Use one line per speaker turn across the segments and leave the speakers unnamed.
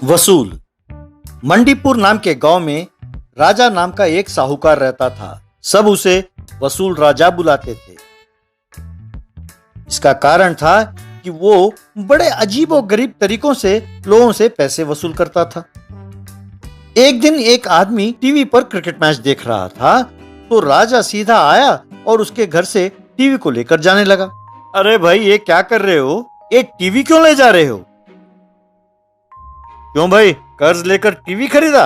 वसूल। मंडीपुर नाम के गांव में राजा नाम का एक साहूकार रहता था। सब उसे वसूल राजा बुलाते थे। इसका कारण था कि वो बड़े अजीब और गरीब तरीकों से लोगों से पैसे वसूल करता था। एक दिन एक आदमी टीवी पर क्रिकेट मैच देख रहा था तो राजा सीधा आया और उसके घर से टीवी को लेकर जाने लगा। अरे भाई, ये क्या कर रहे हो? ये टीवी क्यों ले जा रहे हो? क्यों भाई, कर्ज लेकर टीवी खरीदा?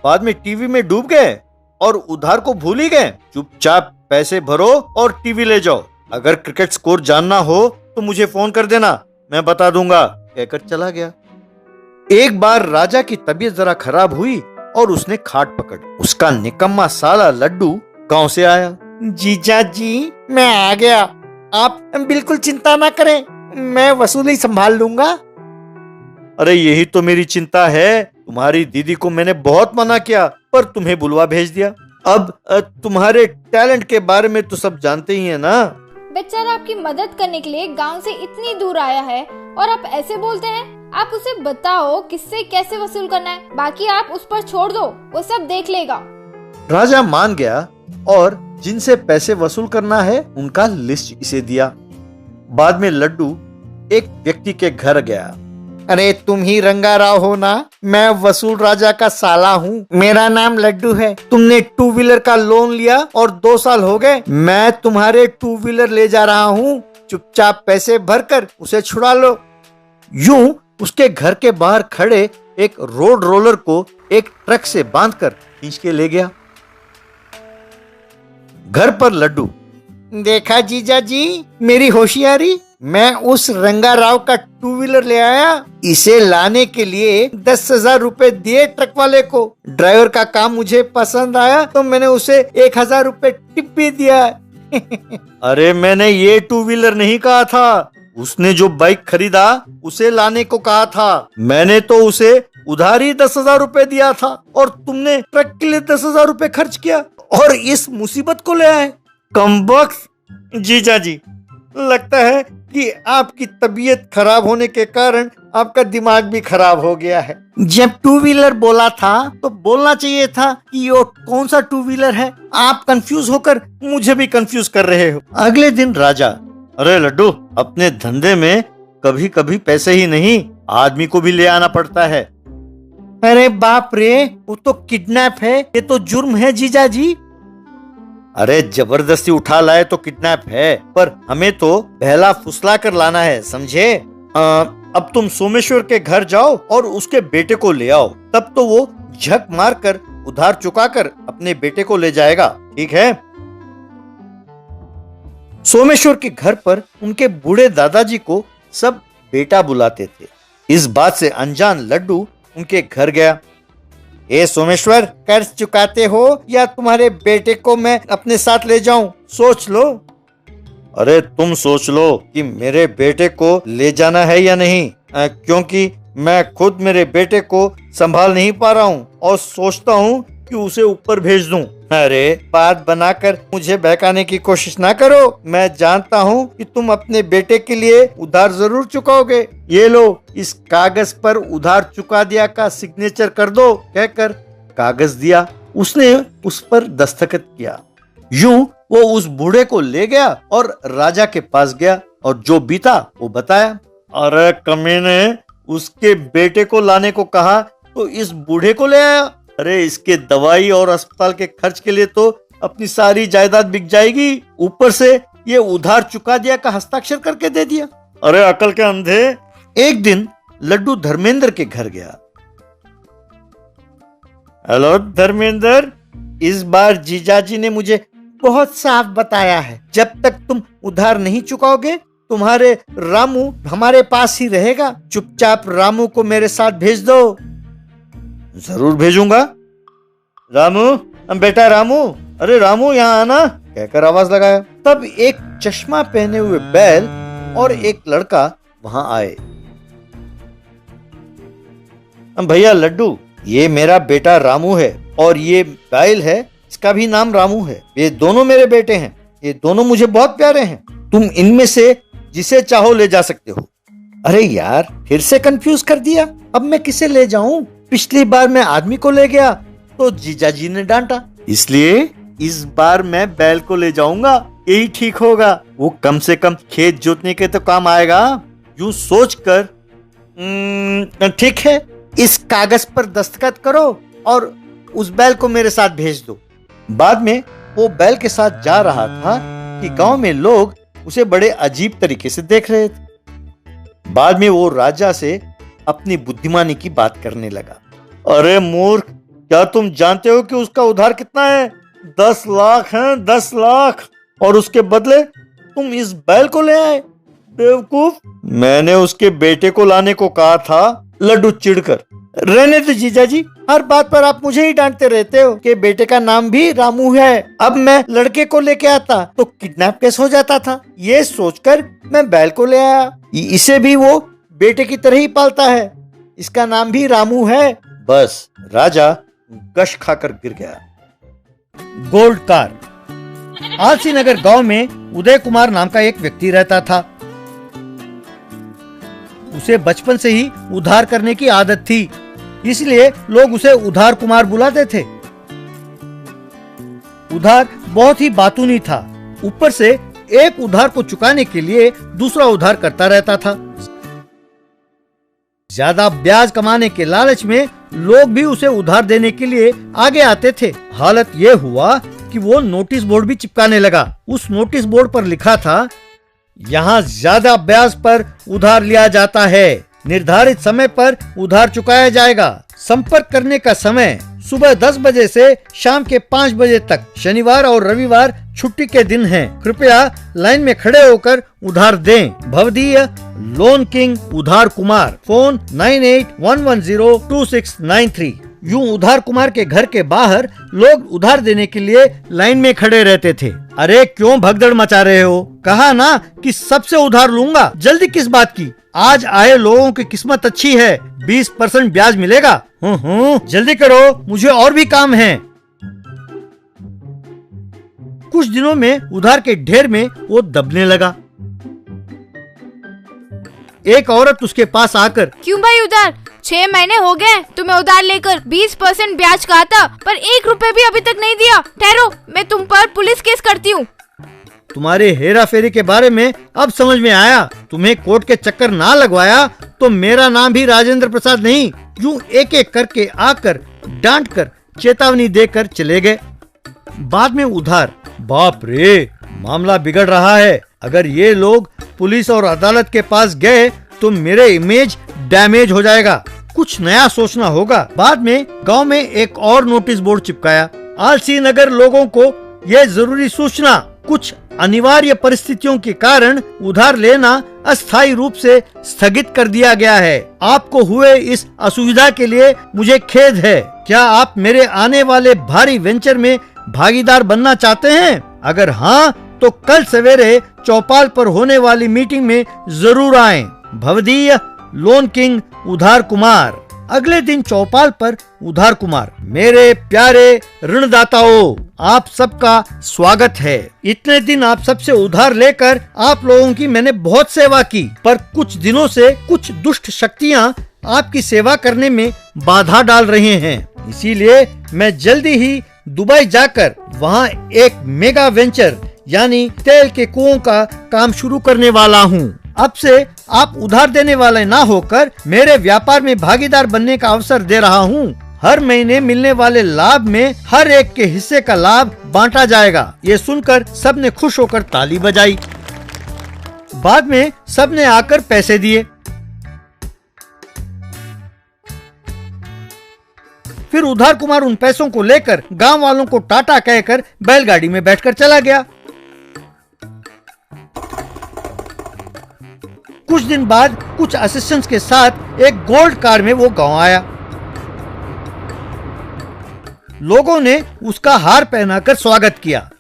बाद में टीवी में डूब गए और उधार को भूल ही गए? चुपचाप पैसे भरो और टीवी ले जाओ। अगर क्रिकेट स्कोर जानना हो तो मुझे फोन कर देना, मैं बता दूंगा, कहकर चला गया। एक बार राजा की तबीयत जरा खराब हुई और उसने खाट पकड़। उसका निकम्मा साला लड्डू गांव से आया।
जीजा जी, मैं आ गया। आप बिल्कुल चिंता ना करें, मैं वसूली संभाल लूंगा।
अरे यही तो मेरी चिंता है। तुम्हारी दीदी को मैंने बहुत मना किया पर तुम्हें बुलवा भेज दिया। अब तुम्हारे टैलेंट के बारे में तो सब जानते ही हैं ना।
बेचारा आपकी मदद करने के लिए गांव से इतनी दूर आया है और आप ऐसे बोलते हैं। आप उसे बताओ किससे कैसे वसूल करना है, बाकी आप उस पर छोड़ दो, वो सब देख लेगा।
राजा मान गया और जिनसे पैसे वसूल करना है उनका लिस्ट इसे दिया। बाद में लड्डू एक व्यक्ति के घर गया।
अरे तुम ही रंगा राव हो ना? मैं वसूल राजा का साला हूँ, मेरा नाम लड्डू है। तुमने 2 व्हीलर का लोन लिया और 2 साल हो गए, मैं तुम्हारे 2 व्हीलर ले जा रहा हूँ। चुपचाप पैसे भरकर उसे छुड़ा लो।
यूं उसके घर के बाहर खड़े एक रोड रोलर को एक ट्रक से बांधकर खींच के ले गया। घर पर लड्डू।
देखा जीजा जी मेरी होशियारी? मैं उस रंगा राव का 2 व्हीलर ले आया। इसे लाने के लिए 10,000 रुपए दिए ट्रक वाले को। ड्राइवर का काम मुझे पसंद आया तो मैंने उसे 1,000 रुपए टिप भी दिया।
अरे मैंने ये 2 व्हीलर नहीं कहा था, उसने जो बाइक खरीदा उसे लाने को कहा था। मैंने तो उसे उधार ही 10,000 रुपए दिया था और तुमने ट्रक के लिए 10,000 रुपए खर्च किया और इस मुसीबत को ले आए। कमबख्त।
जीजा जी, लगता है कि आपकी तबीयत खराब होने के कारण आपका दिमाग भी खराब हो गया है। जब 2 व्हीलर बोला था तो बोलना चाहिए था कि ये कौन सा 2 व्हीलर है। आप कंफ्यूज होकर मुझे भी कंफ्यूज कर रहे हो।
अगले दिन राजा, अरे लड्डू, अपने धंधे में कभी कभी पैसे ही नहीं आदमी को भी ले आना पड़ता है।
अरे बाप रे, वो तो किडनैप है, ये तो जुर्म है जीजा जी।
अरे जबरदस्ती उठा लाए तो किडनैप है, पर हमें तो बहला फुसला कर लाना है, समझे? अब तुम सोमेश्वर के घर जाओ और उसके बेटे को ले आओ, तब तो वो झक मार कर उधार चुकाकर अपने बेटे को ले जाएगा, ठीक है? सोमेश्वर के घर पर उनके बूढ़े दादाजी को सब बेटा बुलाते थे। इस बात से अनजान लड्डू उनके घर गया। ए सोमेश्वर, कर्ज चुकाते हो या तुम्हारे बेटे को मैं अपने साथ ले जाऊं? सोच लो। अरे तुम सोच लो कि मेरे बेटे को ले जाना है या नहीं, क्योंकि मैं खुद मेरे बेटे को संभाल नहीं पा रहा हूँ और सोचता हूँ कि उसे ऊपर भेज दूं। अरे बात बनाकर मुझे बहकाने की कोशिश ना करो। मैं जानता हूँ कि तुम अपने बेटे के लिए उधार जरूर चुकाओगे। ये लो, इस कागज पर उधार चुका दिया का सिग्नेचर कर दो, कहकर कागज दिया। उसने उस पर दस्तखत किया। यूं वो उस बूढ़े को ले गया और राजा के पास गया और जो बीता वो बताया। अरे कमीने, उसके बेटे को लाने को कहा तो इस बूढ़े को ले आया। अरे इसके दवाई और अस्पताल के खर्च के लिए तो अपनी सारी जायदाद बिक जाएगी, ऊपर से ये उधार चुका दिया का हस्ताक्षर करके दे दिया। अरे अकल के अंधे। एक दिन लड्डू धर्मेंद्र के घर गया। हेलो धर्मेंद्र,
इस बार जीजाजी ने मुझे बहुत साफ बताया है, जब तक तुम उधार नहीं चुकाओगे तुम्हारे रामू हमारे पास ही रहेगा। चुपचाप रामू को मेरे साथ भेज दो।
जरूर भेजूंगा। रामू, बेटा रामू, अरे रामू यहाँ आना, कहकर आवाज लगाया। तब एक चश्मा पहने हुए बैल और एक लड़का वहां आए। भैया लड्डू, ये मेरा बेटा रामू है और ये बैल है, इसका भी नाम रामू है। ये दोनों मेरे बेटे हैं, ये दोनों मुझे बहुत प्यारे हैं। तुम इनमें से जिसे चाहो ले जा सकते हो। अरे यार, फिर से कंफ्यूज कर दिया।
अब मैं किसे ले जाऊं? पिछली बार मैं आदमी को ले गया तो जीजाजी ने डांटा, इसलिए इस बार मैं बैल को ले जाऊंगा, यही ठीक होगा। वो कम से कम खेत जोतने के तो काम आएगा। यूं सोचकर ठीक है, इस कागज पर दस्तखत करो और उस बैल को मेरे साथ भेज दो। बाद में वो बैल के साथ जा रहा था कि गांव में लोग उसे बड़े अजीब तरीके से देख रहे थे। बाद में वो राजा से अपनी बुद्धिमानी की बात करने लगा। अरे मूर्ख, क्या तुम जानते हो कि उसका उधार कितना है? 10 लाख है, 10 लाख। और उसके बदले तुम इस बैल को ले आए? बेवकूफ, मैंने उसके बेटे को लाने को कहा था। लड्डू चिढ़कर, रहने दो जीजाजी, हर बात पर आप मुझे ही डांटते रहते हो कि बेटे का नाम भी रामू है। अब मैं लड़के को लेके आता तो किडनैप केस हो जाता था, ये सोचकर मैं बैल को ले आया। इसे भी वो बेटे की तरह ही पालता है, इसका नाम भी रामू है। बस राजा गश खाकर गिर गया। Gold car. आलसी नगर गांव में उदय कुमार नाम का एक व्यक्ति रहता था। उसे बचपन से ही उधार करने की आदत थी, इसलिए लोग उसे उधार कुमार बुलाते थे। उधार बहुत ही बातूनी था, ऊपर से एक उधार को चुकाने के लिए दूसरा उधार करता रहता था। ज्यादा ब्याज कमाने के लालच में लोग भी उसे उधार देने के लिए आगे आते थे। हालत यह हुआ कि वो नोटिस बोर्ड भी चिपकाने लगा। उस नोटिस बोर्ड पर लिखा था, यहाँ ज्यादा ब्याज पर उधार लिया जाता है, निर्धारित समय पर उधार चुकाया जाएगा। संपर्क करने का समय सुबह 10 बजे से शाम के 5 बजे तक, शनिवार और रविवार छुट्टी के दिन हैं। कृपया लाइन में खड़े होकर उधार दें। भवदीय लोन किंग उधार कुमार, फोन 9811022693। यूं उधार कुमार के घर के बाहर लोग उधार देने के लिए लाइन में खड़े रहते थे। अरे क्यों भगदड़ मचा रहे हो? कहा ना कि सबसे उधार लूंगा, जल्दी किस बात की? आज आए लोगों की किस्मत अच्छी है, 20% ब्याज मिलेगा। जल्दी करो, मुझे और भी काम है। कुछ दिनों में उधार के ढेर में वो दबने लगा। एक औरत उसके पास आकर,
क्यों भाई उधार? 6 महीने हो गए तुम्हें उधार लेकर, 20% ब्याज कहा था पर 1 रुपए भी अभी तक नहीं दिया। ठहरो, मैं तुम पर पुलिस केस करती हूँ।
तुम्हारे हेरा फेरी के बारे में अब समझ में आया। तुम्हें कोर्ट के चक्कर ना लगवाया तो मेरा नाम भी राजेंद्र प्रसाद नहीं। यूं एक एक करके आकर डांट कर चेतावनी देकर चले गए। बाद में उधार, बाप रे, मामला बिगड़ रहा है। अगर ये लोग पुलिस और अदालत के पास गए तो मेरे इमेज डैमेज हो जाएगा। कुछ नया सोचना होगा। बाद में गांव में एक और नोटिस बोर्ड चिपकाया। आलसी नगर लोगों को यह जरूरी सूचना, कुछ अनिवार्य परिस्थितियों के कारण उधार लेना अस्थायी रूप से स्थगित कर दिया गया है। आपको हुए इस असुविधा के लिए मुझे खेद है। क्या आप मेरे आने वाले भारी वेंचर में भागीदार बनना चाहते हैं? अगर हाँ तो कल सवेरे चौपाल पर होने वाली मीटिंग में जरूर आएं। भवदीय लोन किंग उधार कुमार। अगले दिन चौपाल पर उधार कुमार, मेरे प्यारे ऋणदाताओं, आप सबका स्वागत है। इतने दिन आप सबसे उधार लेकर आप लोगों की मैंने बहुत सेवा की, पर कुछ दिनों से कुछ दुष्ट शक्तियां आपकी सेवा करने में बाधा डाल रहे हैं। इसीलिए मैं जल्दी ही दुबई जाकर वहां एक मेगा वेंचर यानी तेल के कुओं का काम शुरू करने वाला हूँ। अब से आप उधार देने वाले ना होकर मेरे व्यापार में भागीदार बनने का अवसर दे रहा हूँ। हर महीने मिलने वाले लाभ में हर एक के हिस्से का लाभ बांटा जाएगा। ये सुनकर सबने खुश होकर ताली बजाई। बाद में सबने आकर पैसे दिए। फिर उधार कुमार उन पैसों को लेकर गांव वालों को टाटा कहकर बैलगाड़ी में बैठकर चला गया। कुछ दिन बाद कुछ असिस्टेंट्स के साथ एक गोल्ड कार में वो गांव आया। लोगों ने उसका हार पहनाकर स्वागत किया।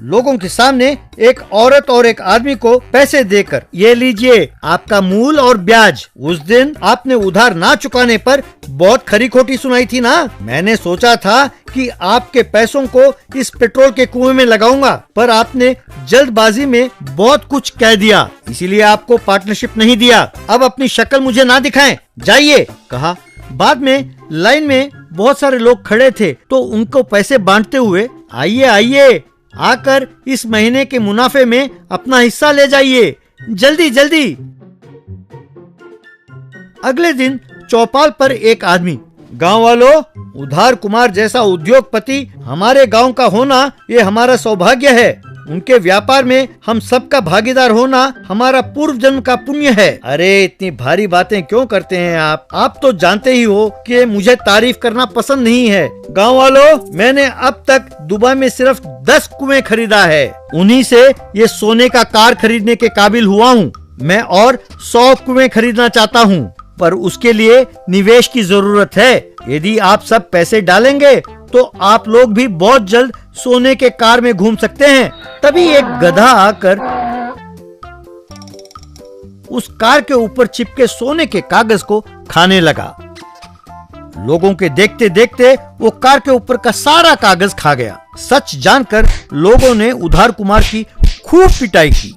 लोगों के सामने एक औरत और एक आदमी को पैसे देकर, ये लीजिए आपका मूल और ब्याज। उस दिन आपने उधार ना चुकाने पर बहुत खरी खोटी सुनाई थी ना। मैंने सोचा था कि आपके पैसों को इस पेट्रोल के कुएं में लगाऊंगा, पर आपने जल्दबाजी में बहुत कुछ कह दिया, इसीलिए आपको पार्टनरशिप नहीं दिया। अब अपनी शक्ल मुझे ना दिखाएं, जाइए, कहा। बाद में लाइन में बहुत सारे लोग खड़े थे तो उनको पैसे बांटते हुए, आइए आइए, आकर इस महीने के मुनाफे में अपना हिस्सा ले जाइए, जल्दी जल्दी। अगले दिन चौपाल पर एक आदमी, गांव वालों, उधार कुमार जैसा उद्योगपति हमारे गांव का होना ये हमारा सौभाग्य है। उनके व्यापार में हम सबका भागीदार होना हमारा पूर्व जन्म का पुण्य है। अरे इतनी भारी बातें क्यों करते हैं आप तो जानते ही हो कि मुझे तारीफ करना पसंद नहीं है। गांव वालों, मैंने अब तक दुबई में सिर्फ 10 कुएं खरीदा है, उन्हीं से ये सोने का कार खरीदने के काबिल हुआ हूँ। मैं और 100 कुएं खरीदना चाहता हूँ, पर उसके लिए निवेश की जरूरत है। यदि आप सब पैसे डालेंगे तो आप लोग भी बहुत जल्द सोने के कार में घूम सकते हैं। तभी एक गधा आकर उस कार के ऊपर चिपके सोने के कागज को खाने लगा। लोगों के देखते देखते वो कार के ऊपर का सारा कागज खा गया। सच जानकर लोगों ने उधार कुमार की खूब पिटाई की।